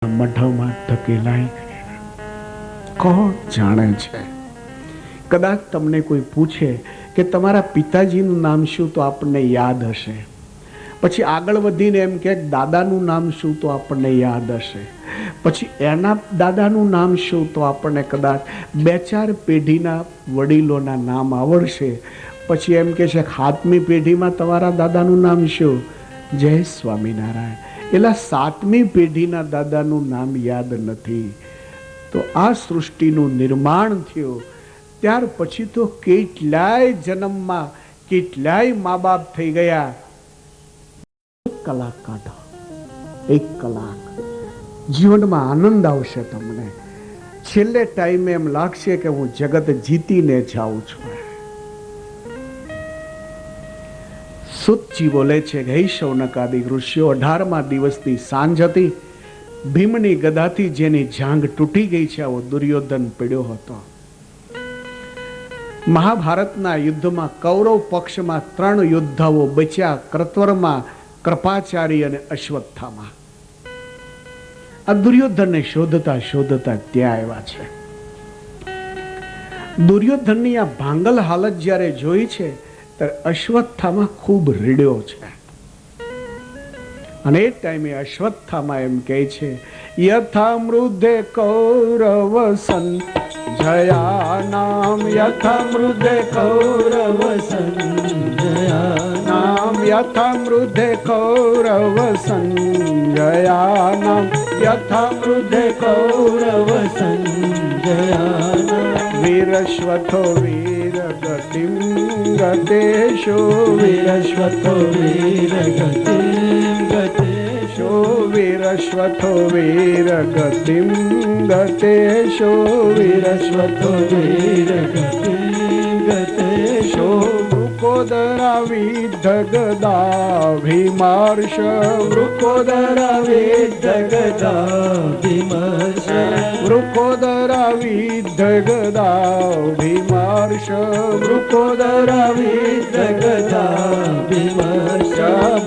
મઢમાં ધકેલાઈ કોણ જાણે છે। કદાચ તમને કોઈ પૂછે કે તમારા પિતાજીનું નામ શું, તો આપણને યાદ હશે। પછી આગળ વધીને એમ કે દાદાનું નામ શું, તો આપણને યાદ હશે। પછી એના દાદાનું નામ શું, તો આપણને કદાચ બે ચાર પેઢીના વડીલોના નામ આવડશે। પછી એમ કે છે સાતમી પેઢીમાં તમારા દાદાનું નામ શું? જય સ્વામિનારાયણ। એલા સાતમી પેઢીના દાદાનું નામ યાદ નથી। તો આ સૃષ્ટિનું નિર્માણ થયું ત્યાર પછી તો કેટલાય જન્મમાં કેટલાય મા બાપ થઈ ગયા। એક કલાક કાઢો, એક કલાક જીવનમાં આનંદ આવશે તમને। છેલ્લે ટાઈમે એમ લાગશે કે હું જગત જીતીને જાઉં છું। સુતજી બોલે છે કે હે શૌનકાદિક ઋષિઓ, 18મા દિવસની સાંજ હતી। ભીમની ગદાથી જેની જાંઘ તૂટી ગઈ છે આવો દુર્યોધન પડ્યો હતો। મહાભારતના યુદ્ધમાં કૌરવ પક્ષમાં 3 યોદ્ધાઓ બચ્યા, કર્તવરમાં, કૃપાચારી અને અશ્વત્થામા। આ દુર્યોધનને શોધતા શોધતા ત્યાં આવ્યા છે। દુર્યોધનની આ ભાંગલ હાલત જ્યારે જોઈ છે ત્યારે અશ્વત્થામા ખૂબ રીડ્યો છે। અને એ ટાઈમે અશ્વત્થામા એમ કહે છે યથા મૃધે કૌરવ સંજયા નામ, યથા મૃધે કૌરવ સંજયા નામ, યથા મૃધે કૌરવ સંજયા નામ, યથા મૃધે કૌરવ સંજયા નામ। વીરશ્વથો વીર ગતિમ ગતેશો, વીરશ્વથો વીર ગતિમ ગતેશો, વીરશ્વથો વીર ગતિમ ગતેશો, વીરશ્વથો વીર ગતિમ ગતેશો। વૃકોદરા વિદ્ધ ગદાભિમર્શ, વૃકોદરા વિદ્ધ ગદાભિમર્શ, વૃકોદરા વિદ્ધ ગદાભિમર્શ, વૃકોદરા વિદ્ધ ગદાભિમર્શ।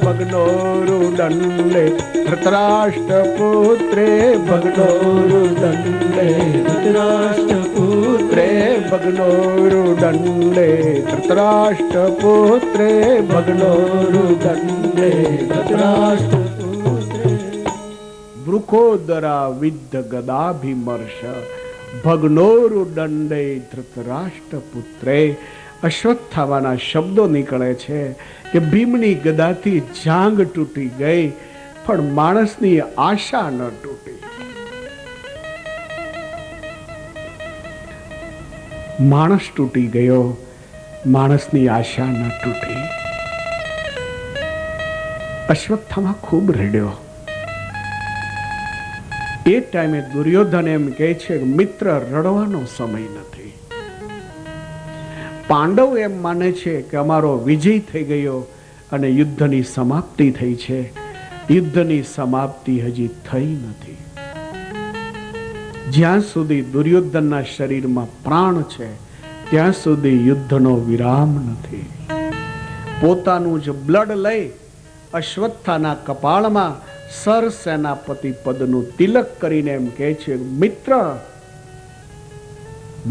ભગ્નોરુદંડે ધૃતરાષ્ટ્રપુત્રે, ભગ્નોરુદંડે ધૃતરાષ્ટ્રપુત્રે, ભગ્નોરુદંડે ધૃતરાષ્ટ્રપુત્રે, ભગ્નોરુદંડે ધૃતરાષ્ટ્રપુત્રે। વૃકોદરા વિદ્ધ ગદાભિમર્શ, ભગ્નોરુદંડે ધૃતરાષ્ટ્રપુત્રે। અશ્વત્થામાના શબ્દો નીકળે છે કે ભીમની ગદાથી જાંઘ તૂટી ગઈ પણ માણસની આશા ન તૂટી। માણસ તૂટી ગયો, માણસની આશા ન તૂટી। અશ્વત્થામા ખૂબ રડ્યો। એ ટાઈમે દુર્યોધન એમ કહે છે મિત્ર રડવાનો સમય નથી। પાંડવ એમ માને છે કે અમારો વિજય થઈ ગયો અને યુદ્ધની સમાપ્તિ થઈ છે। યુદ્ધની સમાપ્તિ હજી થઈ નથી। જ્યાં સુધી દુર્યોધનના શરીરમાં પ્રાણ છે ત્યાં સુધી યુદ્ધનો વિરામ નથી। પોતાનું જ બ્લડ લઈ અશ્વત્થાના કપાળમાં સર સેનાપતિ પદનું તિલક કરીને એમ કહે છે મિત્ર,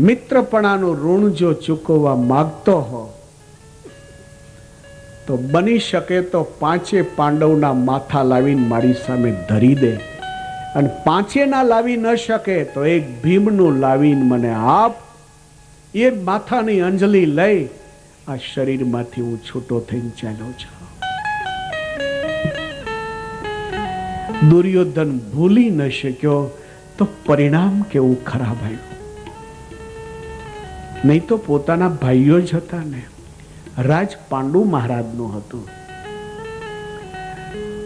મિત્રપણાનું ઋણ જો ચૂકવવા માંગતો હો તો બની શકે તો 5 પાંડવના માથા લાવીને મારી સામે ધરી દે, અને 5 ના લાવી ન શકે તો એક ભીમનું લાવીને મને આપ। એ માથાની અંજલિ લઈ આ શરીરમાંથી હું છૂટો થઈને ચાલ્યો છું। દુર્યોધન ભૂલી ન શક્યો તો પરિણામ કેવું ખરાબ આવ્યું। નહીં તો પોતાના ભાઈઓ જ હતા ને। રાજ પાંડુ મહારાજનું હતું।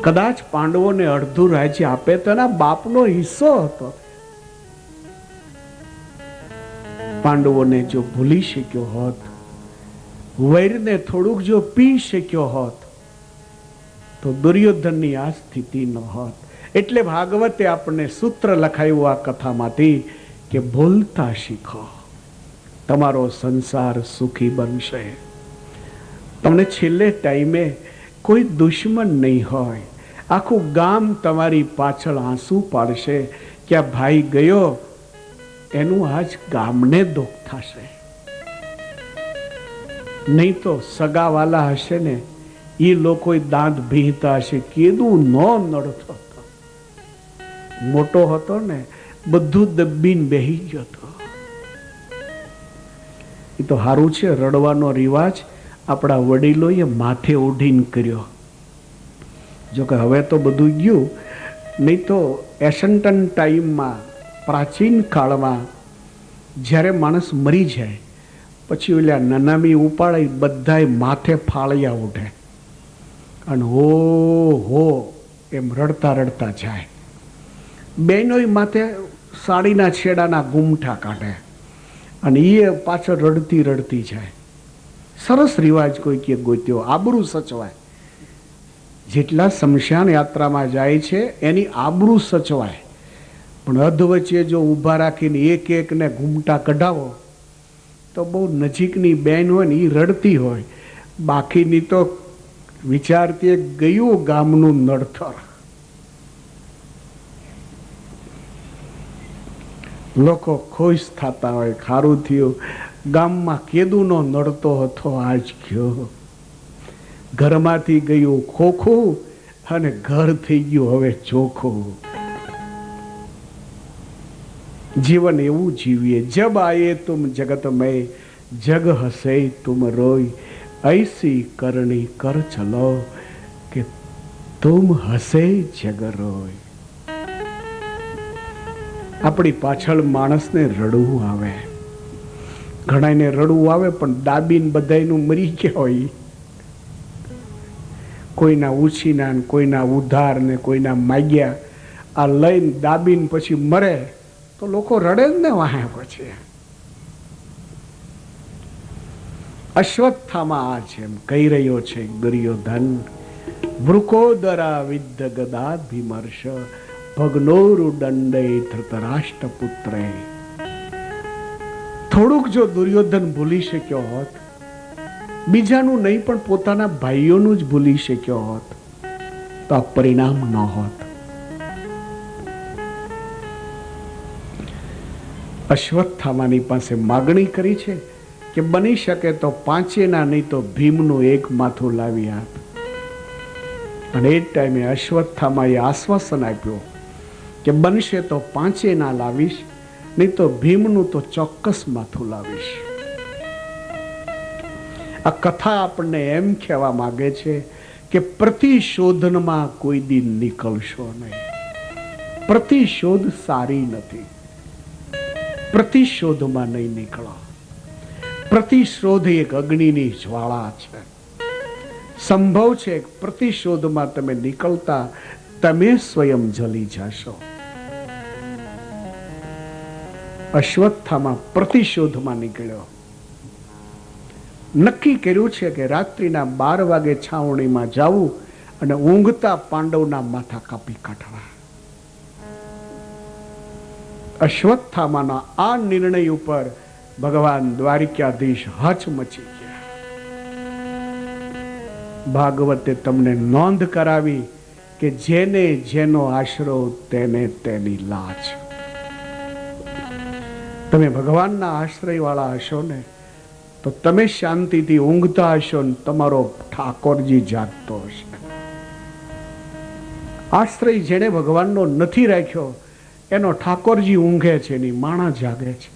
કદાચ પાંડવોને અડધું રાજ્ય આપે તો એના બાપનો હિસ્સો હતો। પાંડવોને જો ભૂલી શક્યો હોત, વૈરને થોડુંક જો પી શક્યો હોત તો દુર્યોધનની આ સ્થિતિ ન હોત। એટલે ભાગવતે આપણને સૂત્ર લખાયું આ કથામાંથી કે ભૂલતા શીખો, તમારો સંસાર સુખી બનશે। તમને છેલ્લે ટાઈમે કોઈ દુશ્મન નહીં હોય। આખું ગામ તમારી પાછળ આંસુ પાડશે કે આ ભાઈ ગયો, એનું આજ ગામને દુઃખ થશે. નહીં તો સગાવાલા હશે ને એ લોકો દાંત ભીંતા હશે, કેદું નો નડતો હતો, મોટો હતો ને બધું દબ્બીને બેહી ગયો હતો. એ તો સારું છે, રડવાનો રિવાજ આપણા વડીલોએ માથે ઓઢીને કર્યો. જો કે હવે તો બધું ગયું, નહીં તો એશન્ટન ટાઈમમાં, પ્રાચીન કાળમાં જ્યારે માણસ મરી જાય પછી ઓલા નનામી ઉપાડી બધાય માથે ફાળિયા ઉઠે અને હો હો એમ રડતા રડતા જાય. બેનોય માથે સાડીના છેડાના ગુમઠા કાઢે અને એ પાછળ રડતી રડતી જાય. સરસ રિવાજ કોઈ કે ગોત્યો, આબરૂ સચવાય. જેટલા શમશાન યાત્રામાં જાય છે એની આબરૂ સચવાય. પણ અધવચ્ચે જો ઊભા રાખીને એક એકને ઘૂમટા કઢાવો તો બહુ નજીકની બેન હોય ને એ રડતી હોય, બાકીની તો વિચારતી ગયું ગામનું નડતર. લોકો ખુશ થતા હોય, ખારું થયું, ગામમાં કેદુનો નડતો હતો આજ ગયો, ઘરમાંથી ગયું ખોખું અને ઘર થઈ ગયું હવે ચોખ્ખું. जीवन एवं जीविए, जब आए तुम जगत में जग हसे तुम रोई, ऐसी करनी कर चलो कि तुम हसे जग रोई. अपनी पाछळ माणसने रडવું આવે, ઘણાને રડવું આવે પણ દાબીને બધાયનું મરી ગયા હોય, કોઈના ઉછીના ને કોઈના ઉધાર ને કોઈના માગ્યા આ લઈને દાબીને પછી મરે તો લોકો રડે જ ને વાહે. પછી અશ્વત્થામાં આ છે એમ કહી રહ્યો છે દુર્યોધન, વૃકોદરા વિદ્ધ ગદા વિમર્શ ભગ્નોરુ દંડે ધૃતરાષ્ટ્ર પુત્રે. થોડુંક જો દુર્યોધન ભૂલી શક્યો હોત, બીજાનું નહીં પણ પોતાના ભાઈઓનું જ ભૂલી શક્યો હોત તો આ પરિણામ ન હોત. અશ્વત્થામાની પાસે માગણી કરી છે કે બની શકે તો પાંચેના નહીં તો ભીમનું એક માથું લાવી આપ. અને એ ટાઈમે અશ્વત્થામાએ આશ્વાસન આપ્યું કે બનશે તો પાંચેના લાવીશ, નહીં તો ભીમનું તો ચોક્કસ માથું લાવીશ. આ કથા આપણને એમ કહેવા માંગે છે કે પ્રતિશોધનમાં કોઈ દિન નીકળશો નહીં. પ્રતિશોધ સારી નથી, પ્રતિશોધમાં નહીં નીકળો. પ્રતિશોધ એક અગ્નિની જ્વાળા છે. સંભવ છે પ્રતિશોધમાં તમે નીકળતા તમે સ્વયં જલી જશો. અશ્વત્થામાં પ્રતિશોધમાં નીકળ્યો. નક્કી કર્યું છે કે રાત્રિના 12 વાગે છાવણીમાં જવું અને ઊંઘતા પાંડવના માથા કાપી કાઢવા. અશ્વત્થામાના આ નિર્ણય ઉપર ભગવાન દ્વારિકાધીશ હચમચી ગયા. ભાગવતે તમને નોંધ કરાવી કે જેને જેનો આશરો તેને તેની લાજ. તમે ભગવાનના આશ્રય વાળા હશો ને તો તમે શાંતિથી ઊંઘતા હશો ને તમારો ઠાકોરજી જાગતો હશે. આશ્રય જેને ભગવાનનો નથી રાખ્યો એનો ઠાકોરજી ઊંઘે છે, એની માણા જાગે છે.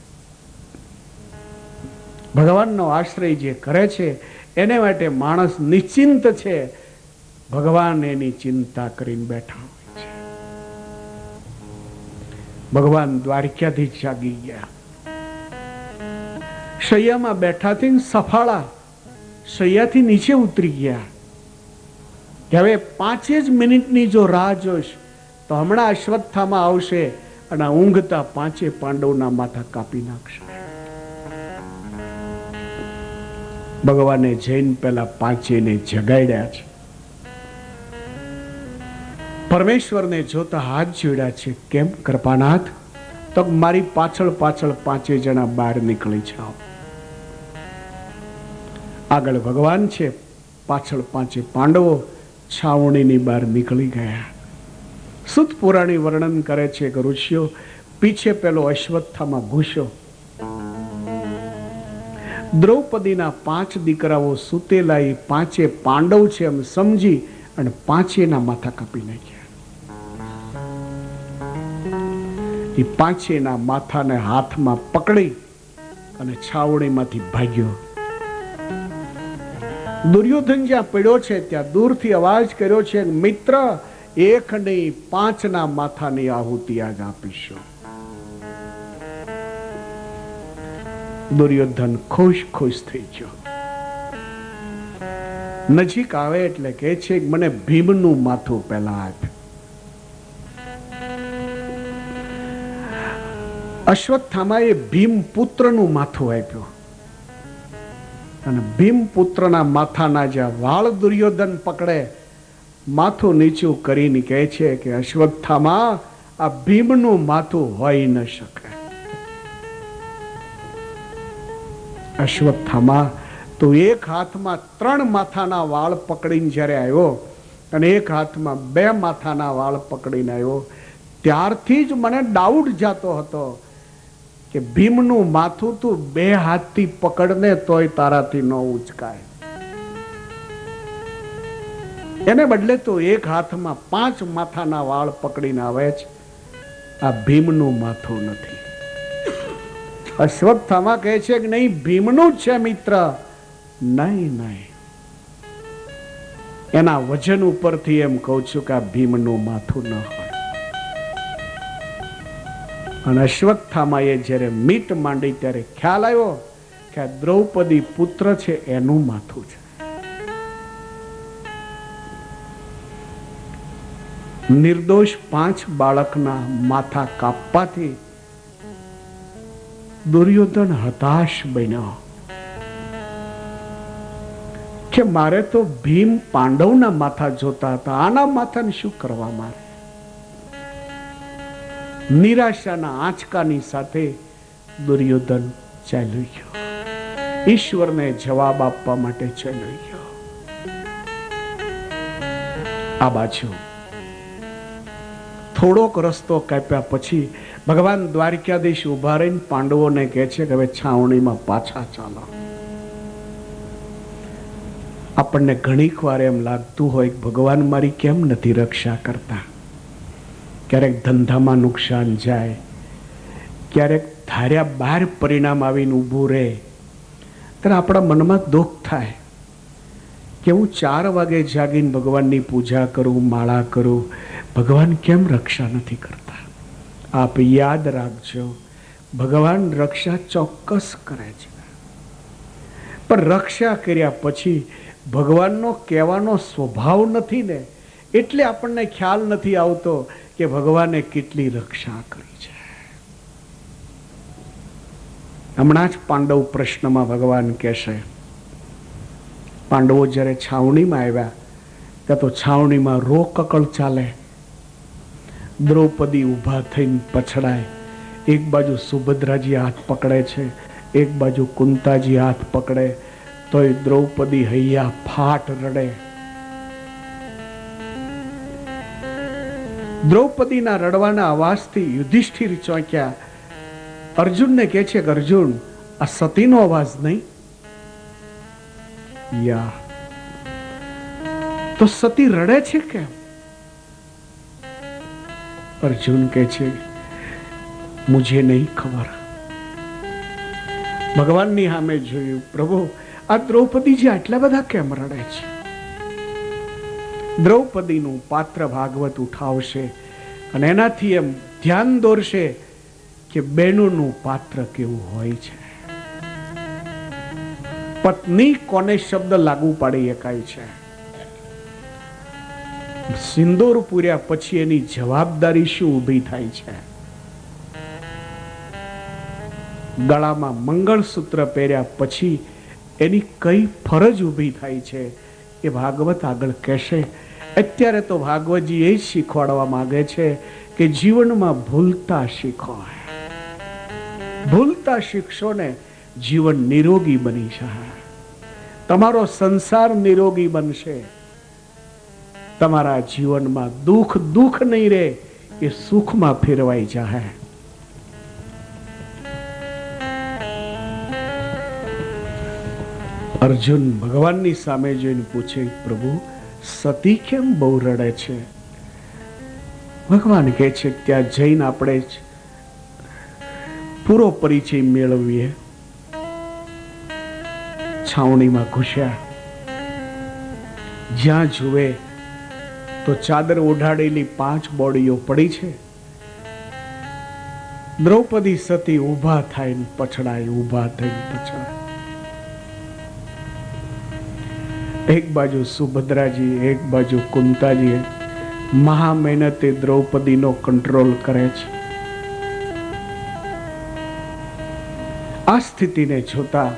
ભગવાનનો આશ્રય જે કરે છે એને માટે માણસ નિશ્ચિંત છે. ભગવાન એની ચિંતા કરીને બેઠા હોય છે. ભગવાન દ્વારિકાધીશ જાગી ગયા. શૈયામાં બેઠાથી સફાળા શૈયાથી નીચે ઉતરી ગયા કે હવે 5 જ મિનિટની જો રાહ જોઈશ તો હમણાં અશ્વત્થામાં આવશે અને ઊંઘતા 5 પાંડવના માથા કાપી નાખશે. ભગવાને જૈન પેલા 5ને જગાડ્યા છે. પરમેશ્વરને જોતા હાથ જોડ્યા છે. કેમ કૃપાનાથ? તો મારી પાછળ પાછળ 5 જણા બહાર નીકળી જાઓ. આગળ ભગવાન છે, પાછળ 5 પાંડવો, છાવણીની બહાર નીકળી ગયા. સુત પુરાણી વર્ણન કરે છે કે ઋષિઓ પીછે પેલો અશ્વત્થામાં ઘૂસ્યો. દ્રૌપદીના 5 દીકરાઓ સુતેલા એ 5 પાંડવ છે એમ સમજી અને 5ના માથા કાપી નાખ્યા. એ 5ના માથાને હાથમાં પકડી અને છાવણીમાંથી ભાગ્યો. દુર્યોધન જ્યાં પડ્યો છે ત્યાં દૂરથી અવાજ કર્યો છે, મિત્ર, 1 નહીં 5ના માથાની આહુતિ આજ આપીશું. દુર્યોધન ખુશ ખુશ થઈ ગયો. નજીક આવે એટલે કહે છે મને ભીમનું માથું પહેલા આપ. અશ્વત્થામાએ ભીમ પુત્રનું માથું આપ્યું અને ભીમ પુત્રના માથાના જ્યાં વાળ દુર્યોધન પકડે, માથું નીચું કરીને કહે છે કે અશ્વત્થામા, આ ભીમનું માથું હોઈ ન શકે. અશ્વત્થામા તો એક હાથમાં 3 માથાના વાળ પકડીને જ્યારે આવ્યો અને એક હાથમાં 2 માથાના વાળ પકડીને આવ્યો, ત્યારથી જ મને ડાઉટ જાતો હતો કે ભીમનું માથું તું 2 હાથથી પકડને તોય તારાથી ન ઉચકાય. એને બદલે તો એક હાથમાં 5 માથાના વાળ પકડીને આવે છે. આ ભીમનું માથું નથી. અશ્વત્થામા કહે છે કે નહીં, ભીમનું જ છે મિત્ર. નહીં નહીં, એના વજન ઉપરથી એમ કહું છું કે આ ભીમનું માથું ન હોય. અને અશ્વત્થામાએ જ્યારે મીટ માંડી ત્યારે ખ્યાલ આવ્યો કે આ દ્રૌપદી પુત્ર છે એનું માથું છે. નિર્દોષ 5 બાળકના માથા કાપવાથી દુર્યોધન હતાશ બન્યો કે મારે તો ભીમ પાંડવના માથા જોતા હતા, આના માથાને શું કરવા મારે? નિરાશાના આંચકાની સાથે દુર્યોધન ચાલ્યો ગયો. ઈશ્વરને જવાબ આપવા માટે ચાલ્યો ગયો. આ બાજુ થોડોક રસ્તો કાપ્યા પછી ભગવાન દ્વારકાધીશ ઉભા રહીને પાંડવોને કહે છે કે હવે છાવણીમાં પાછા ચાલો. આપણને ઘણીક વાર એમ લાગતું હોય કે ભગવાન મારી કેમ નથી રક્ષા કરતા. ક્યારેક ધંધામાં નુકસાન જાય, ક્યારેક ધાર્યા બહાર પરિણામ આવીને ઊભું રહે, ત્યારે આપણા મનમાં દુઃખ થાય કે હું 4 વાગે જાગીને ભગવાનની પૂજા કરું, માળા કરું, ભગવાન કેમ રક્ષા નથી કરતા? આપ યાદ રાખજો, ભગવાન રક્ષા ચોક્કસ કરે છે, પણ રક્ષા કર્યા પછી ભગવાનનો કહેવાનો સ્વભાવ નથી ને, એટલે આપણને ખ્યાલ નથી આવતો કે ભગવાને કેટલી રક્ષા કરી છે. હમણાં જ પાંડવ પ્રશ્નમાં ભગવાન કહેશે, પાંડવો જ્યારે છાવણીમાં આવ્યા ત્યાં તો છાવણીમાં રોકકળ ચાલે. દ્રૌપદી ઊભા થઈને પછડાય, એક બાજુ સુભદ્રાજી હાથ પકડે છે, એક બાજુ કુંતાજી હાથ પકડે, તોય દ્રૌપદી હૈયા ફાટ રડે. દ્રૌપદીના રડવાના અવાજથી યુધિષ્ઠિર ચોંક્યા. અર્જુનને કહે છે કે અર્જુન, આ સતીનો અવાજ નહીં? યા તો સતી રડે છે કેમ? અર્જુન કહે છે મુझे નહીં ખબર. ભગવાનની સામે જોયું, પ્રભુ આ દ્રૌપદીજી આટલા બધા કેમ રડે છે? દ્રૌપદીનું પાત્ર ભાગવત ઉઠાવશે અને એનાથી એમ ધ્યાન દોરશે કે બહેનોનું પાત્ર કેવું હોય છે. પત્ની કોને શબ્દ લાગુ પાડી શકાય છે? સિંદૂર પૂર્યા પછી એની જવાબદારી શું ઊભી થાય છે? ગળામાં મંગળસૂત્ર પહેર્યા પછી એની કઈ ફરજ ઊભી થાય છે એ ભાગવત આગળ કહેશે. અત્યારે તો ભાગવતજી એ જ શીખવાડવા માંગે છે કે જીવનમાં ભૂલતા શીખો. ભૂલતા શીખશો ને જીવન નિરોગી બની જશે, તમારો સંસાર નિરોગી બનશે. તમારા જીવનમાં દુઃખ દુઃખ નહીં રહે, એ સુખમાં ફેરવાઈ જાય. અર્જુન ભગવાનની સામે જોઈને પૂછે, પ્રભુ સતી કેમ બહુ રડે છે? ભગવાન કહે છે ત્યાં જઈને આપણે જ પૂરો પરિચય મેળવીએ. છાવણીમાં ઘૂસ્યા, જ્યાં જુએ તો ચાદર ઓઢાડેલી 5 બોડીઓ પડી છે. દ્રૌપદી સતી ઊભા થઈને પછડાય, ઊભા થઈને પછડાય. એક બાજુ સુભદ્રાજી, એક બાજુ કુંતાજી મહા મહેનતે દ્રૌપદીનો કંટ્રોલ કરે છે. આ સ્થિતિને જોતા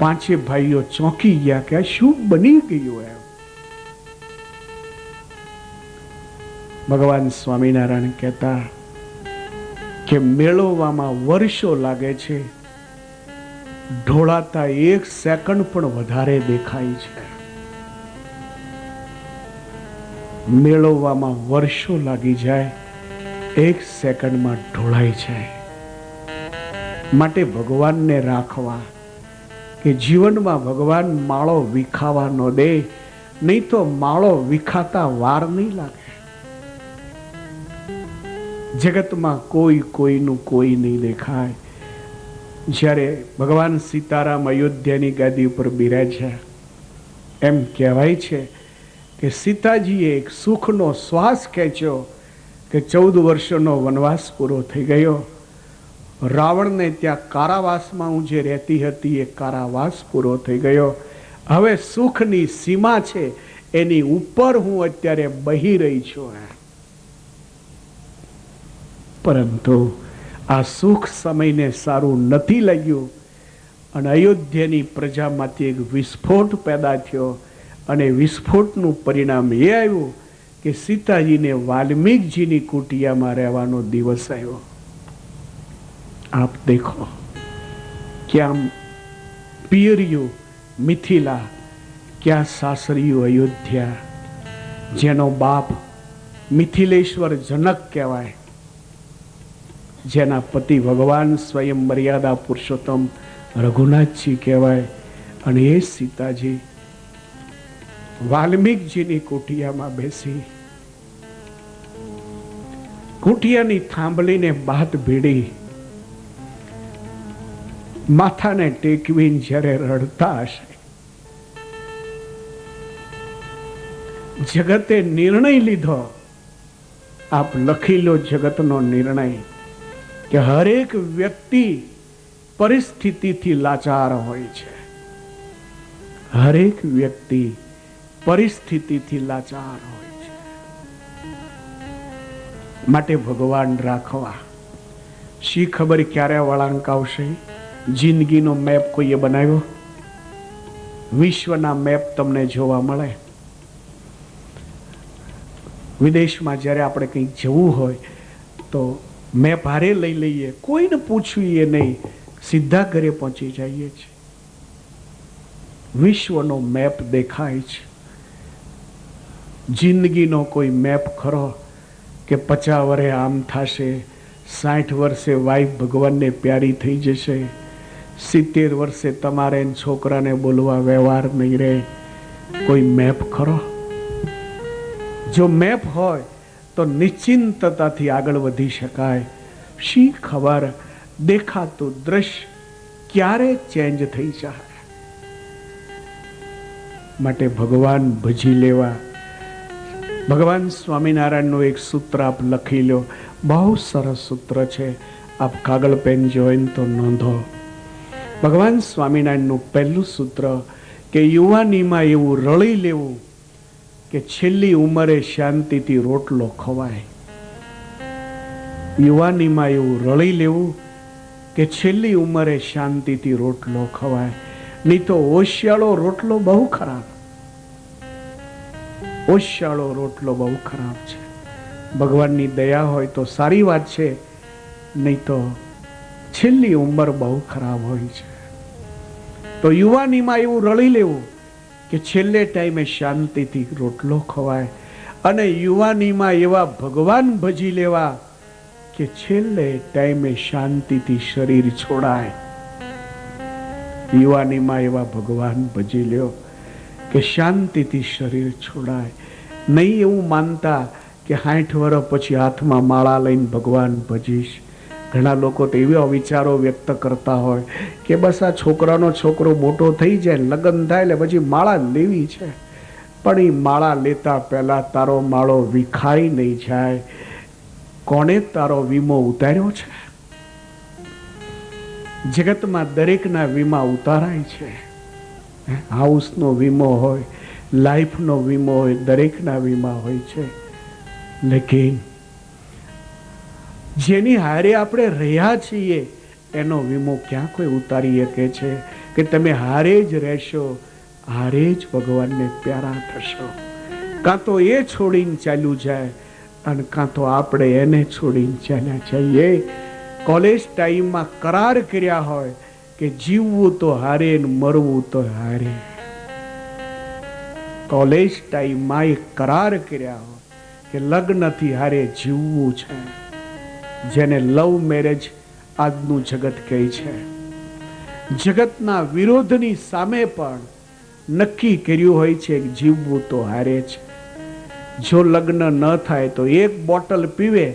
5 ભાઈઓ ચોંકી ગયા કે આ શું બની ગયું એમ. ભગવાન સ્વામિનારાયણ કહેતા કે મેળવવામાં વર્ષો લાગે છે, ઢોળાતા 1 સેકન્ડ પણ વધારે દેખાય છે. મેળવવામાં વર્ષો લાગી જાય, 1 સેકન્ડમાં ઢોળાઈ જાય. માટે ભગવાનને રાખવા, કે જીવનમાં ભગવાન માળો વિખાવા ન દે, નહીં તો માળો વિખાતા વાર નહીં લાગે. જગતમાં કોઈ કોઈનું કોઈ નહીં દેખાય. જ્યારે ભગવાન સીતારામ અયોધ્યાની ગાદી ઉપર બિરાજ્યા, એમ કહેવાય છે કે સીતાજીએ એક સુખનો શ્વાસ ખેંચ્યો કે 14 વર્ષનો વનવાસ પૂરો થઈ ગયો. રાવણને ત્યાં કારાવાસમાં હું જે રહેતી હતી એ કારાવાસ પૂરો થઈ ગયો. હવે સુખની સીમા છે, એની ઉપર હું અત્યારે બહી રહી છું. પરંતુ આ સુખ સમયને સારું નથી લાગ્યું અને અયોધ્યાની પ્રજામાંથી એક વિસ્ફોટ પેદા થયો. અને વિસ્ફોટનું પરિણામ એ આવ્યું કે સીતાજીને વાલ્મીકજીની કુટિયામાં રહેવાનો દિવસ આવ્યો. આપ દેખો, ક્યાં પિયરિયું મિથિલા, ક્યાં સાસરિયું અયોધ્યા. જેનો બાપ મિથિલેશ્વર જનક કહેવાય, જેના પતિ ભગવાન સ્વયં મર્યાદા પુરુષોત્તમ રઘુનાથજી કહેવાય, અને એ સીતાજી વાલ્મીકજીની કુટિયામાં બેસી કુટિયાની થાંભલીને બાદ ભીડી માથાને ટેકવીને જ્યારે રડતા હશે, જગતે નિર્ણય લીધો. આપ લખી લો જગતનો નિર્ણય કે હરેક વ્યક્તિ પરિસ્થિતિથી લાચાર હોય છે. હરેક વ્યક્તિ પરિસ્થિતિથી લાચાર હોય છે. માટે ભગવાન રાખવા. શી ખબર ક્યારે વળાંક આવશે. જિંદગીનો મેપ કોઈએ બનાવ્યો? વિશ્વના મેપ તમને જોવા મળે. વિદેશમાં જ્યારે આપણે કંઈક જવું હોય તો મેપ હારે લઈ લઈએ, કોઈને પૂછવીએ નહીં, સીધા ઘરે પહોંચી જઈએ છીએ. વિશ્વનો મેપ દેખાય છે. જિંદગીનો કોઈ મેપ ખરો કે 50 વર્ષે આમ થશે, 60 વર્ષે વાઈફ ભગવાનને પ્યારી થઈ જશે, 70 વર્ષે તમારે છોકરાને બોલવા વ્યવહાર નહીં રહે? કોઈ મેપ ખરો? જો મેપ હોય તો નિશ્ચિંતતાથી આગળ વધી શકાય. શી ખબર દેખાતું દ્રશ્ય ક્યારે ચેન્જ થઈ જાય. માટે ભગવાન ભજી લેવા. ભગવાન સ્વામિનારાયણનું એક સૂત્ર આપ લખી લો, બહુ સરસ સૂત્ર છે. આપ કાગળ પેન જોઈને તો નોંધો. ભગવાન સ્વામિનારાયણનું પહેલું સૂત્ર કે યુવાનીમાં એવું રળી લેવું કે છેલ્લી ઉંમરે શાંતિથી રોટલો ખવાય. યુવાનીમાં એવું રળી લેવું કે છેલ્લી ઉંમરે શાંતિથી રોટલો ખવાય. નહીં તો ઓશિયાળો રોટલો બહુ ખરાબ. ઓશિયાળો રોટલો બહુ ખરાબ છે. ભગવાનની દયા હોય તો સારી વાત છે, નહીં તો છેલ્લી ઉંમર બહુ ખરાબ હોય છે. તો યુવાનીમાં એવું રળી લેવું કે છેલ્લે ટાઈમે શાંતિથી રોટલો ખવાય અને યુવાનીમાં એવા ભગવાન ભજી લેવા કે છેલ્લે ટાઈમે શાંતિથી શરીર છોડાય. યુવાનીમાં એવા ભગવાન ભજી લ્યો કે શાંતિથી શરીર છોડાય. નહીં એવું માનતા કે 60 વર્ષ પછી હાથમાં માળા લઈને ભગવાન ભજીશ. ઘણા લોકો તો એવા વિચારો વ્યક્ત કરતા હોય કે બસ આ છોકરાનો છોકરો મોટો થઈ જાય, લગ્ન થાય એટલે પછી માળા લેવી છે. પણ એ માળા લેતા પહેલા તારો માળો વિખાઈ નહીં જાય. કોણે તારો વીમો ઉતાર્યો છે? જગતમાં દરેકના વીમા ઉતારાય છે. હાઉસનો વીમો હોય, લાઈફનો વીમો હોય, દરેકના વીમા હોય છે. લેકિન જેની હારે આપણે રહ્યા છીએ એનો વીમો ક્યાં કોઈ ઉતારી શકે છે? કે તમે હારે જ રહેશો, હારે જ ભગવાનને પ્યારા થશો. કાં તો એ છોડીને ચાલ્યું જાય અને કાં તો આપણે એને છોડીને ચાલ્યા જઈએ. કોલેજ ટાઈમમાં કરાર કર્યા હોય કે જીવવું તો હારે ને મરવું તો હારે. કોલેજ ટાઈમમાં એક કરાર કર્યા હોય કે લગ્નથી હારે જીવવું છે. જેને લવ મેરેજ આજનું જગત કહે છે. જગતના વિરોધની સામે પણ નક્કી કર્યું હોય છે કે જીવવું તો હારે છે. જો લગ્ન ન થાય તો એક બોટલ પીવે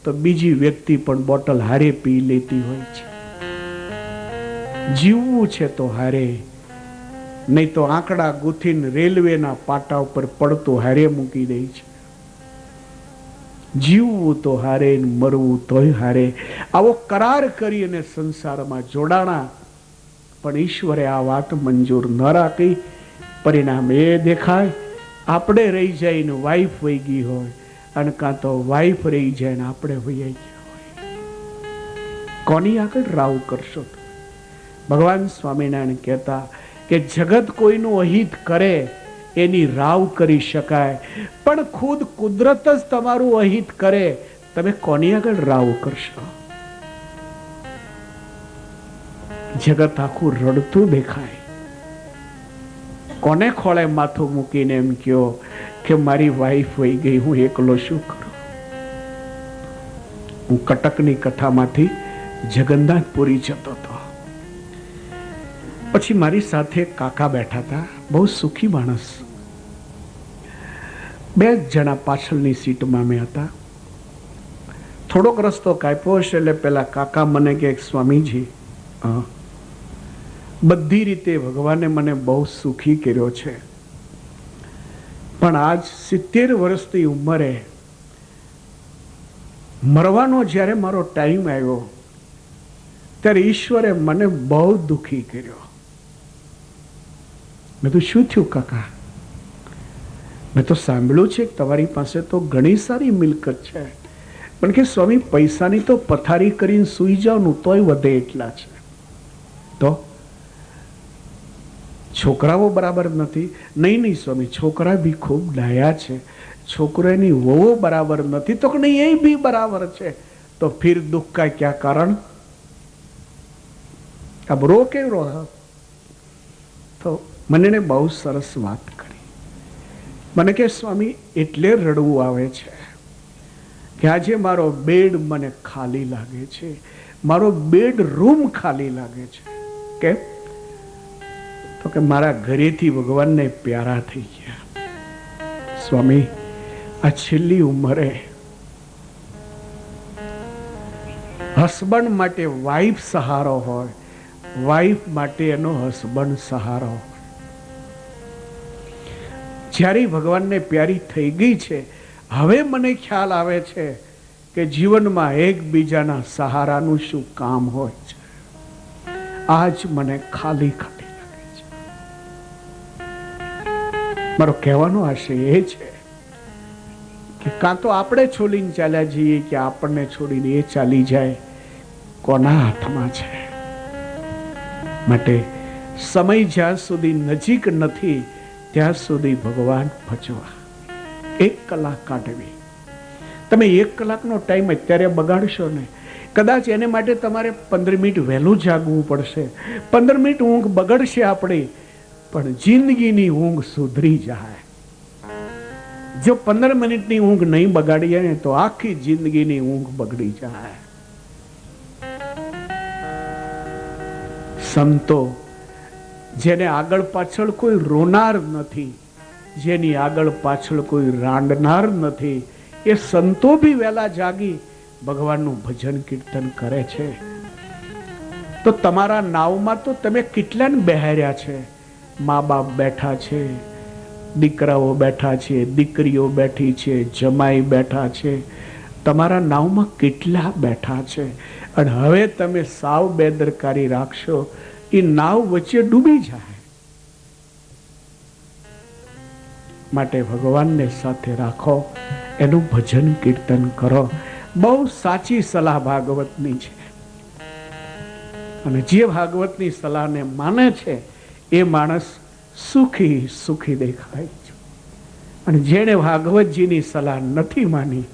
તો બીજી વ્યક્તિ પણ બોટલ હારે પી લેતી હોય છે. જીવવું છે તો હારે, નહીં તો આંકડા ગૂંથીને રેલવેના પાટા ઉપર પડતું હારે મૂકી દે છે. જીવવું તો હારે ને મરવું તોય હારે. આવો કરાર કરી અને સંસારમાં જોડાણા. પણ ઈશ્વરે આ વાત મંજૂર ન રાખી. પરિણામ એ દેખાય આપણે રહી જાય ને વાઈફ વહી ગઈ હોય, અને કાં તો વાઈફ રહી જાય ને આપણે વહી ગયા હોય. કોની આગળ રાવ કરશો? ભગવાન સ્વામિનારાયણ કહેતા કે જગત કોઈનું અહિત કરે એની રાવ કરી શકાય, પણ ખુદ કુદરત જ તમારું અહિત કરે, તમે કોની આગળ રાવ કરશો? જગત આખું રડતું દેખાય. કોને ખોળે માથું મૂકીને એમ કહો કે મારી વાઈફ વહી ગઈ, હું એકલો શું કરું? હું કટકની કથામાંથી જગન્નાથપુરી જતો હતો. પછી મારી સાથે કાકા બેઠા હતા, બહુ સુખી માણસ. 2 જણા પાછળની સીટમાં મેં હતા. થોડોક રસ્તો કાપ્યો હશે એટલે પેલા કાકા મને કે સ્વામીજી, બધી રીતે ભગવાને મને બહુ સુખી કર્યો છે, પણ આજ 70 વર્ષની ઉંમરે મરવાનો જ્યારે મારો ટાઈમ આવ્યો ત્યારે ઈશ્વરે મને બહુ દુખી કર્યો. મેં તો શું થયું કાકા? મેં તો સાંભળ્યું છે કે તમારી પાસે તો ઘણી સારી મિલકત છે, પણ કે સ્વામી પૈસાની તો પથારી કરીને સૂઈ જાવનું તોય વધે એટલા છે. તો છોકરાઓ બરાબર નથી? નહીં સ્વામી, છોકરા બી ખૂબ ડાયા છે. છોકરાની વહુ બરાબર નથી? તો કે નહીં, એ બી બરાબર છે. તો ફિર દુઃખ કા ક્યાં કારણ? અબ રો કે રો? તો મને બહુ સરસ વાત કરી. મને કે સ્વામી એટલે રડવું આવે છે કે આજે મારો બેડ મને ખાલી લાગે છે, મારો બેડ રૂમ ખાલી લાગે છે. કેમ? તો કે મારા ઘરેથી ભગવાનને પ્યારા થઈ ગયા. સ્વામી, આ છેલ્લી ઉંમરે હસબન્ડ માટે વાઈફ સહારો હોય, વાઈફ માટે એનો હસબન્ડ સહારો હોય. જ્યારે ભગવાનને પ્યારી થઈ ગઈ છે, હવે મને ખ્યાલ આવે છે કે જીવનમાં એકબીજાના સહારાનું શું કામ હોય છે. આજ મને ખાલી ખાલી લાગે છે. મારો કહેવાનો આશય એ છે કે કાં તો આપણે છોડીને ચાલ્યા જઈએ કે આપણને છોડીને એ ચાલી જાય, કોના હાથમાં છે. માટે સમય જ્યાં સુધી નજીક નથી ત્યાં સુધી ભગવાન ભજવા. 1 કલાક કાઢવી. તમે 1 કલાકનો ટાઈમ અત્યારે બગાડશો ને, કદાચ એને માટે તમારે 15 મિનિટ વહેલું જાગવું પડશે. 15 મિનિટ ઊંઘ બગડશે આપણી, પણ જિંદગીની ઊંઘ સુધરી જાય. જો 15 મિનિટની ઊંઘ નહીં બગાડીએ ને તો આખી જિંદગીની ઊંઘ બગડી જાય. સંતો જેને આગળ પાછળ કોઈ રોનાર નથી, જેની આગળ પાછળ કોઈ રાંડનાર નથી, એ સંતો બી વહેલા જાગી ભગવાનનું ભજન કીર્તન કરે છે. તો તમારા નાવમાં તો તમે કેટલાને બેહાર્યા છે? મા બાપ બેઠા છે, દીકરાઓ બેઠા છે, દીકરીઓ બેઠી છે, જમાઈ બેઠા છે, તમારા નાવમાં કેટલા બેઠા છે? અને હવે તમે સાવ બેદરકારી રાખશો, એ નાવ વચ્ચે ડૂબી જાય. માટે ભગવાનને સાથે રાખો, એનું ભજન કીર્તન કરો. બહુ સાચી સલાહ ભાગવતની છે. અને જે ભાગવતની સલાહને માને છે એ માણસ સુખી સુખી દેખાય છે. અને જેણે ભાગવતજીની સલાહ નથી માની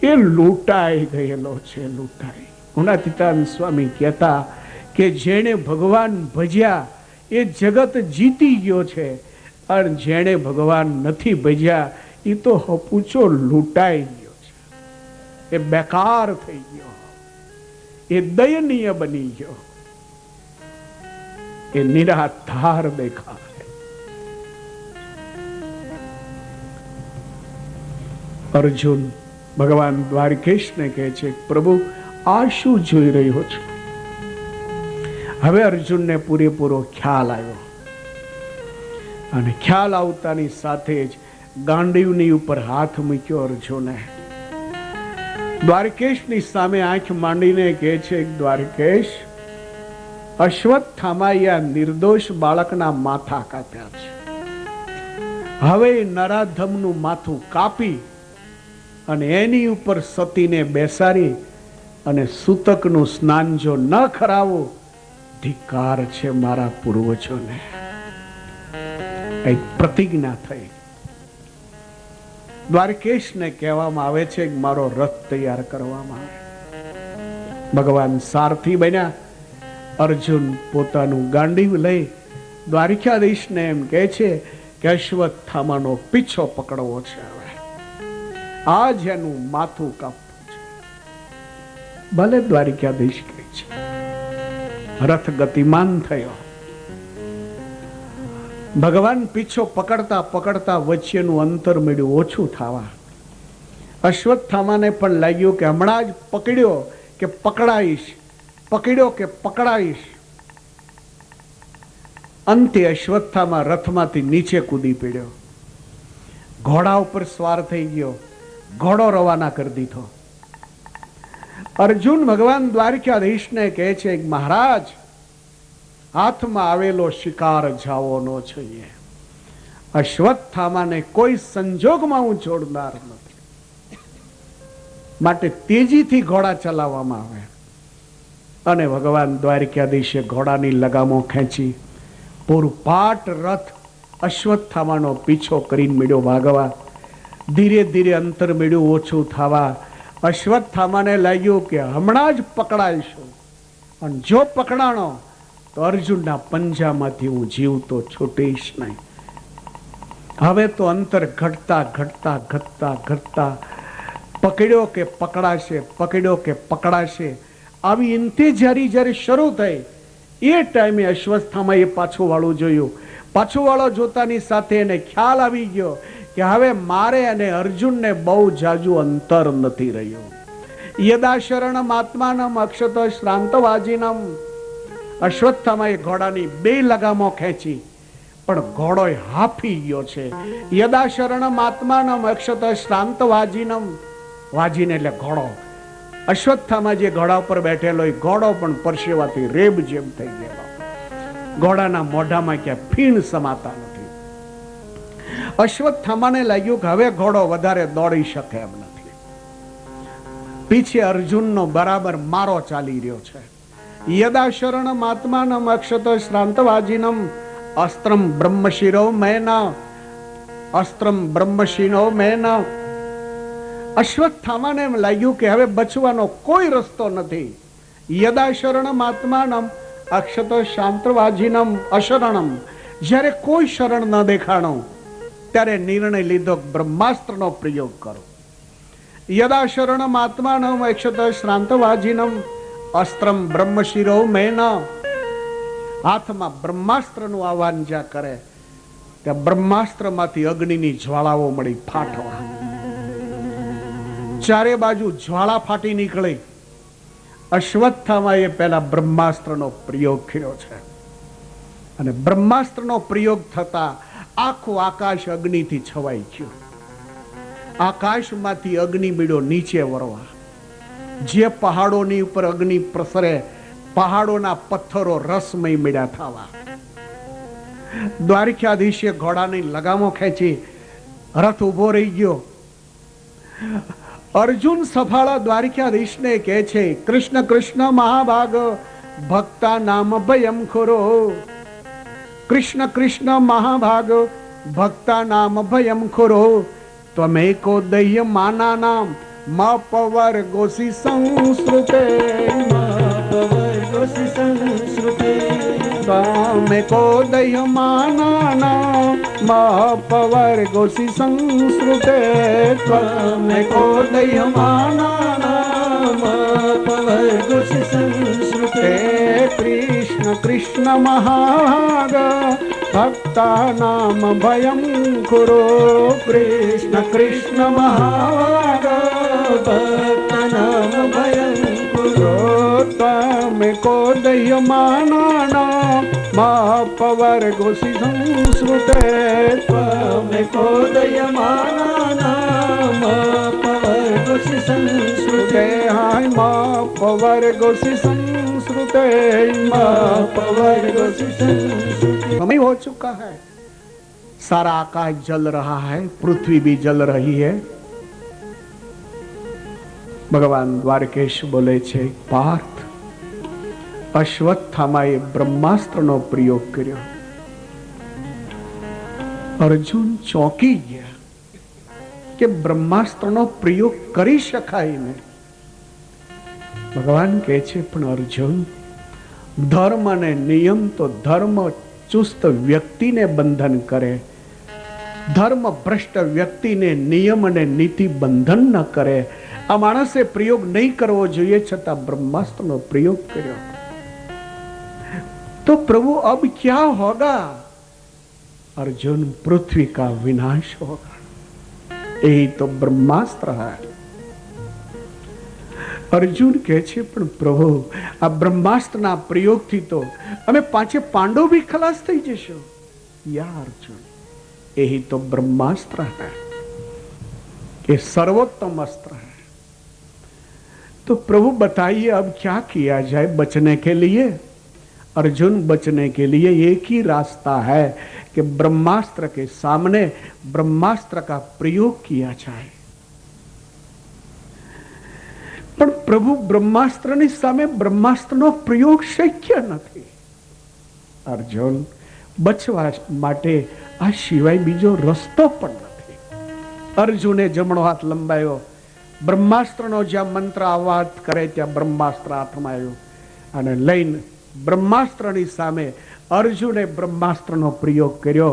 એ લૂંટાઈ ગયેલો છે. લૂંટાઈ. ગુણાતીતાનંદ સ્વામી કહેતા કે જેણે ભગવાન ભજ્યા એ જગત જીતી ગયો છે, અને જેણે ભગવાન નથી ભજ્યા એ તો હપૂચો લૂંટાઈ ગયો છે. એ બેકાર થઈ ગયો, એ દયનીય બની ગયો, એ નિરાધાર દેખાય. અર્જુન ભગવાન દ્વારકેશને કહે છે, પ્રભુ આ શું જોઈ રહ્યો છું? હવે અર્જુનને પૂરેપૂરો ખ્યાલ આવ્યો. અને ખ્યાલ આવતાની સાથે જ ગાંડીવની ઉપર હાથ મૂક્યો અર્જુને. દ્વારકેશની સામે આંખ માંડીને કહે છે, દ્વારકેશ, અશ્વત્થામાએ આ નિર્દોષ બાળકના માથા કાપ્યા છે. હવે નરાધમનું માથું કાપી અને એની ઉપર સતીને બેસાડી અને સૂતકનું સ્નાન જો ન કરાવો, ધિક્કાર છે મારા પૂર્વજોને. એક પ્રતિજ્ઞા થઈ. દ્વારકેશને કહેવામાં આવે છે કે મારો રથ તૈયાર કરવામાં આવે. ભગવાન સારથી બન્યા. અર્જુન પોતાનું ગાંડીવ લઈ દ્વારકાધીશને એમ કહે છે કે અશ્વત્થામાનો પીછો પકડવો છે. હવે આજ એનું માથું કાપવું છે. ભલે દ્વારકાધીશ કહે છે. રથ ગતિમાન થયો. ભગવાન પીછો પકડતા પકડતા વચ્ચેનું અંતર મળ્યું ઓછું થવા. અશ્વત્થામાને પણ લાગ્યું કે હમણાં જ પકડ્યો કે પકડાઈશ, પકડ્યો કે પકડાઈશ. અંતે અશ્વત્થામા રથમાંથી નીચે કૂદી પડ્યો. ઘોડા ઉપર સવાર થઈ ગયો. ઘોડો રવાના કરી દીધો. અર્જુન ભગવાન દ્વારકાધીશને કહે છે, મહારાજ, હાથમાં આવેલો શિકાર જાવો ન જોઈએ. અશ્વત્થામાને કોઈ સંજોગમાં હું છોડનાર નથી. માટે તેજીથી ઘોડા ચલાવવામાં આવે. અને ભગવાન દ્વારકાધીશે ઘોડાની લગામો ખેંચી પૂરપાટ રથ અશ્વત્થામાનો પીછો કરીને મળ્યો ભાગવા. ધીરે ધીરે અંતર મળ્યું ઓછું થવા. અશ્વત્થામાને લાગ્યું કે હમણાં જ પકડાઈશું, અને જો પકડાણો તો અર્જુનના પંજામાંથી હું જીવતો છૂટીશ નહીં. હવે તો અંતર ઘટતા ઘટતા ઘટતા ઘટતા પકડ્યો કે પકડાશે, પકડ્યો કે પકડાશે, આવી ઇંતેજારી જ્યારે શરૂ થઈ એ ટાઈમે અશ્વત્થામાએ પાછું વાળું જોયું. પાછું વાળો જોતાની સાથે એને ખ્યાલ આવી ગયો કે હવે મારે અને અર્જુનને બહુ જાજુ અંતર નથી રહ્યું. યદા શરણમ આત્માનમ અક્ષત શ્રાંતવાજીનમ. અશ્વત્થામાએ ઘોડાની બે લગામો ખેંચી, પણ ઘોડો હાફી ગયો છે. યદા શરણમ આત્માનમ અક્ષત શ્રાંતવાજીનમ. વાજીને એટલે ઘોડો. અશ્વત્થામા જે ઘોડા ઉપર બેઠેલો એ ઘોડો પણ પરસેવાથી રેબ જેમ થઈ ગયેલો. ઘોડાના મોઢામાં ક્યાં ફીણ સમાતા નથી. અશ્વત્થામાને લાગ્યું કે હવે ઘોડો વધારે દોડી શકે એમ નથી. પીછે અર્જુનનો બરાબર મારો ચાલી રહ્યો છે. યદા શરણમ આત્માનમ અક્ષત શ્રાંતવાજીનમ અસ્ત્રમ બ્રહ્મશિરો મેના. અસ્ત્રમ બ્રહ્મશિરો મેના. અશ્વત્થામાને એમ લાગ્યું કે હવે બચવાનો કોઈ રસ્તો નથી. યદા શરણમ આત્માનમ અક્ષત શાંતવાજીનમ અશરણમ. જ્યારે કોઈ શરણ ન દેખાણો ત્યારે નિર્ણય લીધો બ્રહ્માસ્ત્રનો પ્રયોગ કરો. યદા શરણમ આત્માનમ અક્ષત શ્રાંતવાજીનમ અસ્ત્રમ બ્રહ્મશિરો મેન. હાથમાં બ્રહ્માસ્ત્રનું આહ્વાન જ્યાં કરે ત્યાં બ્રહ્માસ્ત્રમાંથી અગ્નિની જ્વાળાઓ મળી ફાટવા. ચારે બાજુ જ્વાળા ફાટી નીકળી. અશ્વત્થામાએ પહેલા બ્રહ્માસ્ત્રનો પ્રયોગ કર્યો છે અને બ્રહ્માસ્ત્રનો પ્રયોગ થતા આખું આકાશ અગ્નિથી છવાઈ ગયું. આકાશમાંથી અગ્નિ બીડો નીચે વરવા. જે પહાડોની ઉપર અગ્નિ પ્રસરે પહાડોના પથ્થરો રસમય મીડા થવા. દ્વારકાધીશે ઘોડાની લગામો ખેંચી રથ ઉભો રહી ગયો. અર્જુન સફાળા દ્વારકાધીશને કહે છે, કૃષ્ણ કૃષ્ણ મહાભાગ ભક્તા નામ ભયમ ખોરો. કૃષ્ણ કૃષ્ણ મહાભાગ ભક્તા નામ ભયમ ખોરો. ત્વમેકો દહ્ય માના નામ મ પવર ગોસી સંસ્કૃતે. ત્વમેકો દહ્ય માના નામ મ પવર ગોસી સંસ્કૃતે. ત્વમેકો દહ્ય માના નામ પવર ગોસી સંસ્કૃતે. કૃષ્ણ કૃષ્ણ મહાભાગ ભક્તા નામ ભયમ ખુરો. કૃષ્ણ કૃષ્ણ મહાભાગ ભક્તા નામ ભયમ ખુરો. ત્વમેકો દહ્ય માના નામ પવર ગોસી સંસ્કૃતે. ત્વમેકો દહ્ય માના નામ પવર ગોસી સંસ્કૃતે. હાય મા પવર ગોસી संस्कृते पवर समय हो चुका है. सारा आकाश जल रहा है, पृथ्वी भी जल रही है. भगवान द्वारकेश बोले छे, पार्थ अश्वत्थामाए ब्रह्मास्त्रનો પ્રયોગ કર્યો. અર્જુન ચોંકી ગયા કે બ્રહ્માસ્ત્રનો પ્રયોગ કરી શકાય નહીં. ભગવાન કહે છે, પણ અર્જુન, ધર્મ અને નિયમ તો ધર્મ ચુસ્ત વ્યક્તિને બંધન કરે. ધર્મ ભ્રષ્ટ વ્યક્તિને નિયમ અને નીતિ બંધન ન કરે. આ માણસે પ્રયોગ નહીં કરવો જોઈએ, છતાં બ્રહ્માસ્ત્રનો પ્રયોગ કર્યો. તો પ્રભુ अब क्या होगा? अर्जुन, पृथ्वी का विनाश होगा. यही तो ब्रह्मास्त्र है. અર્જુન કહે છે, પણ પ્રભુ, આ બ્રહ્માસ્ત્રના પ્રયોગથી તો અમે પાંચે પાંડવ भी खलास થઈ જશો. યા અર્જુન, यही तो ब्रह्मास्त्र है, ये सर्वोत्तम अस्त्र है. तो प्रभु बताइए अब क्या किया जाए बचने के लिए? अर्जुन, बचने के लिए एक ही रास्ता है कि ब्रह्मास्त्र के सामने ब्रह्मास्त्र का प्रयोग किया जाए. પણ પ્રભુ, બ્રહ્માસ્ત્રની સામે બ્રહ્માસ્ત્રનો પ્રયોગ શક્ય નથી. અર્જુન, બચવા માટે આ સિવાય બીજો રસ્તો પણ નથી. અર્જુને જમણો હાથ લંબાયો. બ્રહ્માસ્ત્રનો જ્યાં મંત્ર આવાજ કરે ત્યાં બ્રહ્માસ્ત્ર હાથમાં આવ્યું અને લઈને બ્રહ્માસ્ત્રની સામે અર્જુને બ્રહ્માસ્ત્રનો પ્રયોગ કર્યો.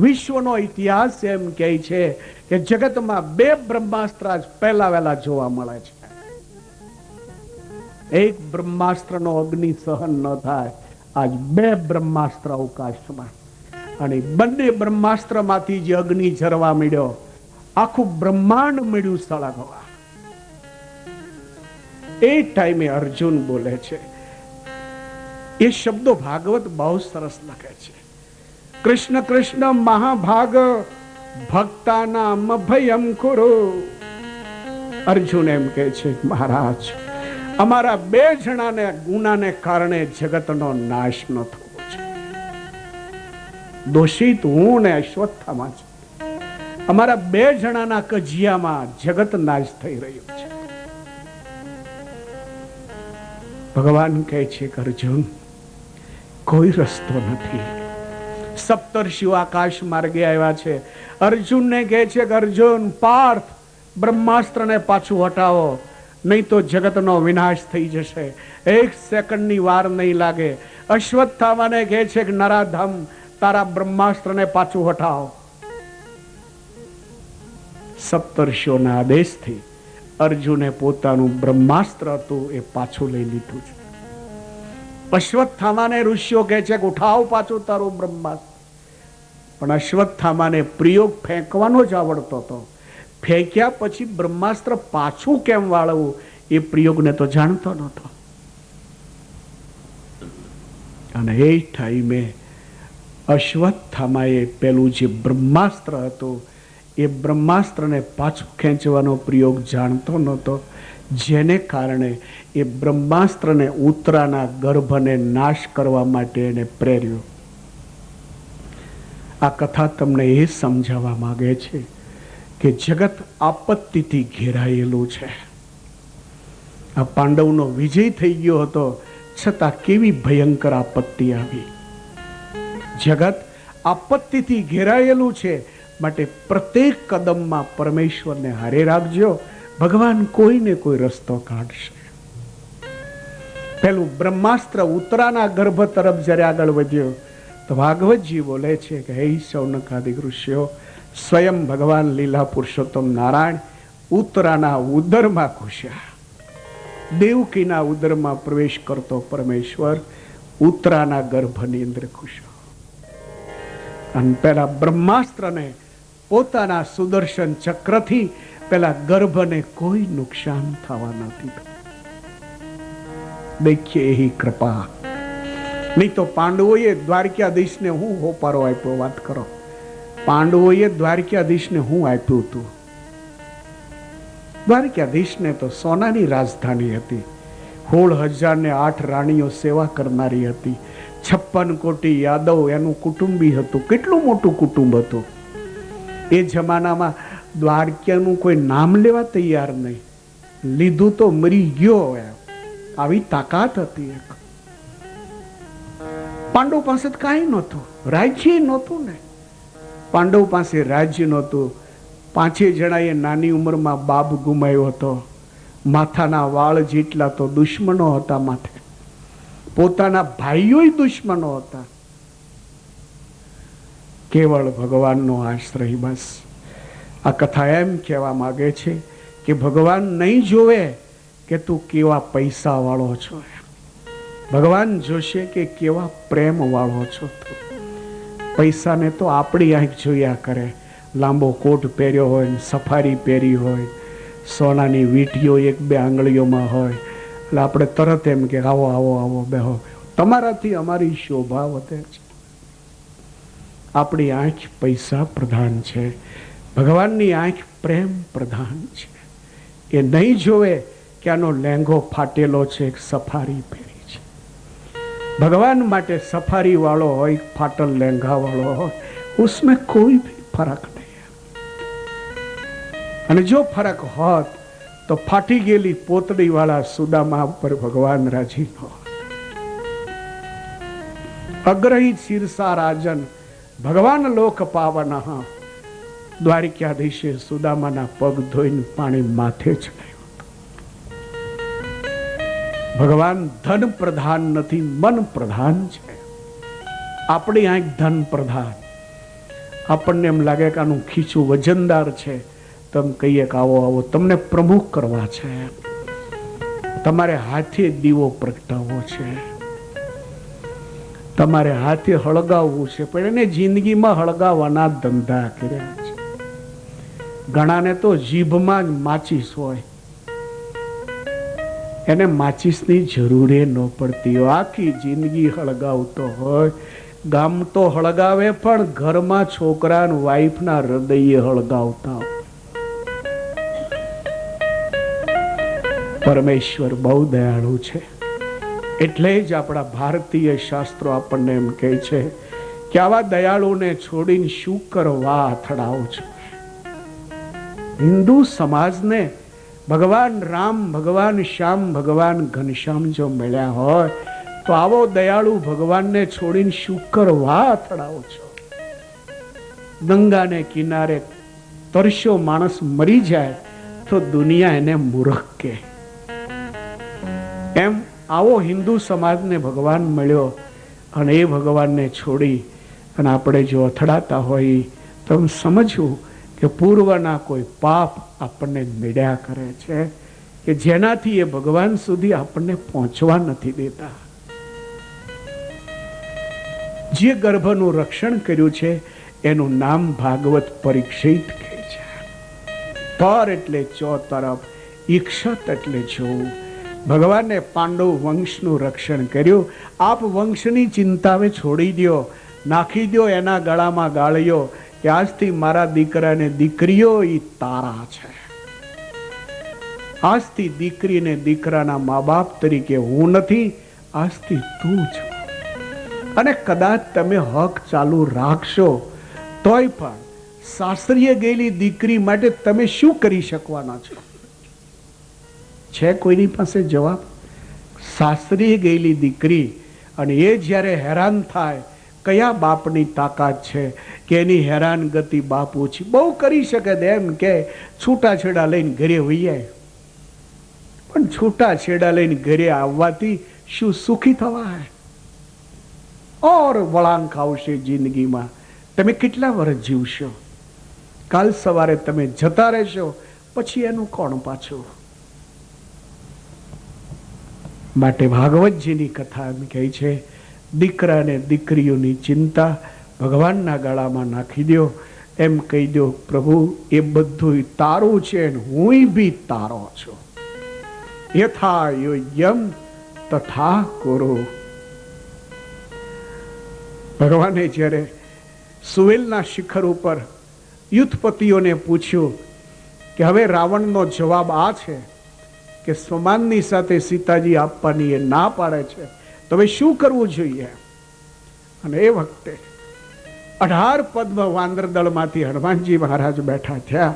વિશ્વનો ઇતિહાસ એમ કહે છે કે જગતમાં બે બ્રહ્માસ્ત્ર પહેલા વહેલા જોવા મળે છે. એક બ્રહ્માસ્ત્રનો અગ્નિ સહન ન થાય, આજ બે બ્રહ્માસ્ત્ર અવકાશમાં, અને બંને બ્રહ્માસ્ત્રમાંથી જે અગ્નિ ઝરવા મળ્યો, આખું બ્રહ્માંડ મળ્યું સળગવા. એ ટાઈમે અર્જુન બોલે છે, એ શબ્દો ભાગવત બહુ સરસ લખે છે. કૃષ્ણ કૃષ્ણ મહાભાગ ભક્તાનામ ભયમ ખુરો. અર્જુન એમ કહે છે, મહારાજ, અમારા બે જણાને ગુનાને કારણે જગતનો નાશ ન થવો છે. દોષિત હું ને અશ્વત્થામા છે. અમારા બે જણાના કજિયામાં જગત નાશ થઈ રહ્યો છે. ભગવાન કહે છે કે અર્જુન, કોઈ રસ્તો નથી. સપ્તર્ષિઓ આકાશ માર્ગે આવ્યા છે. અર્જુનને કહે છે કે અર્જુન, પાર્થ, બ્રહ્માસ્ત્રને પાછું હટાવો, નહીં તો જગતનો વિનાશ થઈ જશે. એક સેકન્ડની વાર નહીં લાગે. અશ્વત્થામાને કહે છે કે નરાધમ, તારા બ્રહ્માસ્ત્રને પાછું હટાવ. સપ્તર્ષિઓના આદેશથી અર્જુને પોતાનું બ્રહ્માસ્ત્ર હતું એ પાછું લઈ લીધું છે. અશ્વત્થામાને ઋષિઓ કહે છે કે ઉઠાવ પાછું તારું બ્રહ્માસ્ત્ર. પણ અશ્વત્થામાને પ્રયોગ ફેંકવાનો જ આવડતો હતો. ફેંક્યા પછી બ્રહ્માસ્ત્ર પાછું કેમ વાળવું એ પ્રયોગને તો જાણતો નહોતો. અને એ ટાઈમે અશ્વત્થામાએ પેલું જે બ્રહ્માસ્ત્ર હતું એ બ્રહ્માસ્ત્રને પાછું ખેંચવાનો પ્રયોગ જાણતો નહોતો, જેને કારણે એ બ્રહ્માસ્ત્રને ઉત્તરાના ગર્ભને નાશ કરવા માટે એને પ્રેર્યો. આ કથા તમને એ સમજાવવા માંગે છે કે જગત આપત્તિથી ઘેરાયેલું છે. આ પાંડવનો વિજય થઈ ગયો હતો, છતાં કેવી ભયંકર આપત્તિ આવી. જગત આપત્તિથી ઘેરાયેલું છે, માટે પ્રત્યેક કદમમાં પરમેશ્વરને હારે રાખજો. ભગવાન કોઈને કોઈ રસ્તો કાઢશે. પેલું બ્રહ્માસ્ત્ર ઉત્તરાના ગર્ભ તરફ જ્યારે આગળ વધ્યો તો ભાગવતજી બોલે છે કે હે શૌનકાદિક ઋષિઓ, સ્વયં ભગવાન લીલા પુરુષોત્તમ નારાયણ ઉત્તરાના ઉદરમાં ઘૂસ્યા. દેવકીના ઉદરમાં પ્રવેશ કરતો પરમેશ્વર ઉત્તરાના ગર્ભની અંદર ઘૂસ્યો. અને પેલા બ્રહ્માસ્ત્રને પોતાના સુદર્શન ચક્રથી પેલા ગર્ભને કોઈ નુકસાન થવા નથી. દેખીએ એ કૃપા. નહીં તો પાંડવોએ દ્વારકાધીશને હું હોપારો આપ્યો, વાત કરો. પાંડવોએ દ્વારકાધીશને હું આપ્યું હતું? દ્વારકાધીશને તો સોનાની રાજધાની હતી. 16,008 રાણીઓ સેવા કરનારી હતી. 56 કોટી યાદવ એનું કુટુંબી હતું. કેટલું મોટું કુટુંબ હતું. એ જમાનામાં દ્વારકાનું કોઈ નામ લેવા તૈયાર નહીં. લીધું તો મરી ગયો. આવી તાકાત હતી. પાંડવ પાસે કાંઈ નહોતું, રાજ્ય નહોતું ને. પાંડવ પાસે રાજ્ય નહોતું. 5 જણાએ નાની ઉંમરમાં બાપ ગુમાવ્યો હતો. માથાના વાળ જેટલા તો દુશ્મનો હતા માથે. પોતાના ભાઈઓ દુશ્મનો હતા. કેવળ ભગવાનનો આશ્રય બસ. આ કથા એમ કહેવા માંગે છે કે ભગવાન નહીં જોવે કે તું કેવા પૈસા વાળો છો, ભગવાન જોશે કે કેવા પ્રેમ વાળો છો. પૈસાને તો આપણી આંખ જોયા કરે. લાંબો કોટ પહેર્યો હોય, સફારી પહેરી હોય, સોનાની વીંટીઓ 1-2 આંગળીઓમાં હોય, એટલે આપણે તરત એમ કે આવો આવો આવો બેહો. તમારાથી અમારી શોભા વધે છે. આપણી આંખ પૈસા પ્રધાન છે, ભગવાનની આંખ પ્રેમ પ્રધાન છે. એ નહીં જોવે કે આનો લહેંગો ફાટેલો છે, એક સફારી પહેરી છે. ભગવાન માટે સફારી વાળો હોય, ફાટલ લહેંગા વાળો હોય, उसमें कोई भी फर्क नहीं. અને જો ફરક હોત તો ફાટી ગયેલી પોતડી વાળા સુદામા ઉપર ભગવાન રાજી ન હોત. અગ્રહિત શિરસા રાજન ભગવાન લોક પાવન. દ્વારિકાધીશે સુદામાના પગ ધોઈને પાણી માથે ચડાવ્યું. ભગવાન ધન પ્રધાન નથી, મન પ્રધાન છે. આપણી આંખ ધન પ્રધાન. આપણને એમ લાગે કે આનું ખીચું વજનદાર છે, તમે કહીએ કે આવો આવો, તમને પ્રમુખ કરવા છે, તમારે હાથે દીવો પ્રગટાવવો છે, તમારે હાથે હળગાવવું છે, પણ એને જિંદગીમાં હળગાવવાના ધંધા કર્યા છે. ઘણાને તો જીભમાં જ માચીસ હોય, એને માચીસની જરૂર ન પડતી હોય. આખી જિંદગી હળગાવતો હોય. ગામ તો હળગાવે, પણ ઘરમાં છોકરા વાઈફના હૃદય હળગાવતા હોય. પરમેશ્વર બહુ દયાળુ છે. એટલે જ આપણા ભારતીય શાસ્ત્રો આપણને એમ કહે છે કે આવા દયાળુને છોડીને શું કરવા અથડાવો છો. હિન્દુ સમાજને ભગવાન રામ, ભગવાન શ્યામ, ભગવાન ઘનશ્યામ જો મળ્યા હોય તો આવો દયાળુ ભગવાનને છોડીને શું કરવા અથડાવો છો. ગંગાને કિનારે તરસ્યો માણસ મરી જાય તો દુનિયા એને મૂર્ખ કે. એમ આવો હિન્દુ સમાજને ભગવાન મળ્યો અને એ ભગવાનને છોડી અને આપણે જો અથડાતા હોય તો સમજવું કે પૂર્વના કોઈ પાપ આપણને નડ્યા કરે છે કે જેનાથી એ ભગવાન સુધી આપણને પહોંચવા નથી દેતા. જે ગર્ભનું રક્ષણ કર્યું છે એનું નામ ભાગવત પરીક્ષિત કહે છે. પર એટલે ચો તરફ, ઈક્ષત એટલે જોવું. ભગવાને પાંડવ વંશનું રક્ષણ કર્યું. આપ વંશની ચિંતા હવે છોડી દો, નાખી દો એના ગળામાં ગાળ્યો કે આજથી મારા દીકરા ને દીકરીઓ એ તારા છે. આજથી દીકરીને દીકરાના મા બાપ તરીકે હું નથી, આજથી તું છો. અને કદાચ તમે હક ચાલુ રાખશો તોય પણ સાસરીએ ગયેલી દીકરી માટે તમે શું કરી શકવાના છો? છે કોઈની પાસે જવાબ? સાસરીએ ગયેલી દીકરી અને એ જ્યારે હેરાન થાય, કયા બાપની તાકાત છે કે એની હેરાન ગતિ બાપ ઓછી બહુ કરી શકે? એમ કે છૂટાછેડા લઈને ઘરે વૈયા, પણ છૂટાછેડા લઈને ઘરે આવવાથી શું સુખી થવાય? ઓર વળાંક આવશે જિંદગીમાં. તમે કેટલા વર્ષ જીવશો? કાલ સવારે તમે જતા રહેશો, પછી એનું કોણ પાછું? માટે ભાગવતજીની કથા એમ કહે છે, દીકરા અને દીકરીઓની ચિંતા ભગવાનના ગળામાં નાખી દો. એમ કહી દો, પ્રભુ એ બધું તારું છે, હું બી તારો છું. યથા યોગ્યમ તથા કુરુ. ભગવાને જ્યારે સુવેલના શિખર ઉપર યુથપતિઓને પૂછ્યું કે હવે રાવણનો જવાબ આ છે કે સ્વમાનની સાથે સીતાજી આપવાની એ ના પાડે છે, તો હવે શું કરવું જોઈએ? અને એ વખતે 18 પદ્મ વાંદર દળમાંથી હનુમાનજી મહારાજ બેઠા થયા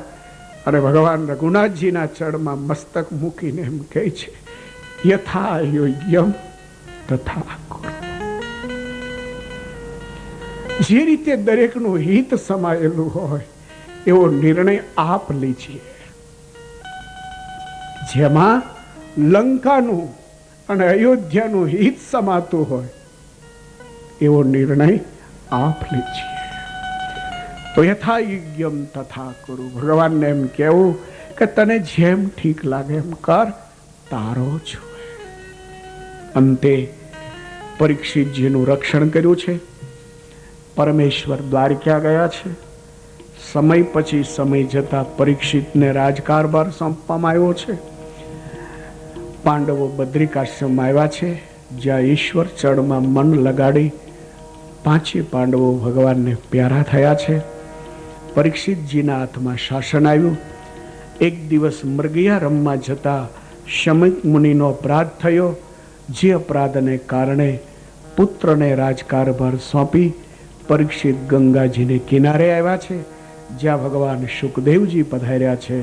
અને ભગવાન રઘુનાથજીના ચરણમાં મસ્તક મૂકીને એમ કહે છે, યથા યોગ્યમ તથા કુરુ. જે રીતે દરેકનું હિત સમાયેલું હોય એવો નિર્ણય આપ લીજીએ. જેમાં લંકાનું અને અયોધ્યાનું હિત સમાતું હોય એવો નિર્ણય આપ લીજીએ. તો યથા યોગ્યમ તથા કુરુ. ભગવાનને એમ કહેવું કે તને જેમ ઠીક લાગે એમ કર, તારો છું. અંતે પરીક્ષિતજીનું રક્ષણ કર્યું છે. પરમેશ્વર દ્વારકા ગયા છે. સમય પછી સમય જતા પરીક્ષિતને રાજકારભાર સોંપવામાં આવ્યો છે. પાંડવો બદ્રિકાશ્રમ આવ્યા છે, જ્યાં ઈશ્વર ચરણમાં મન લગાડી 5 પાંડવો ભગવાનને પ્યારા થયા છે. પરીક્ષિતજીના હાથમાં શાસન આવ્યું. એક દિવસ મૃગયા રમવા જતા શમિક મુનિનો અપરાધ થયો. જે અપરાધને કારણે પુત્રને રાજકારભાર સોંપી પરીક્ષિત ગંગાજીને કિનારે આવ્યા છે, જ્યાં ભગવાન સુખદેવજી પધાર્યા છે.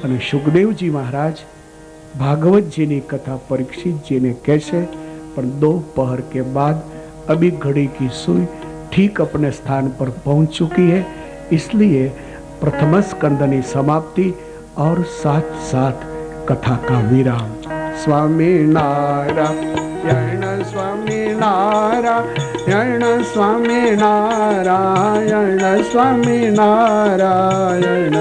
અને સુખદેવજી મહારાજ भागवत कथा परीक्षित जी ने कैसे पर 2 पहर के बाद अभी घड़ी की सुई ठीक अपने स्थान पर पहुंच चुकी है। इसलिए प्रथम स्कंदनी समाप्ति और साथ साथ कथा का विराम। स्वामी नारायण स्वामी नारायण स्वामी नारायण स्वामी नारायण।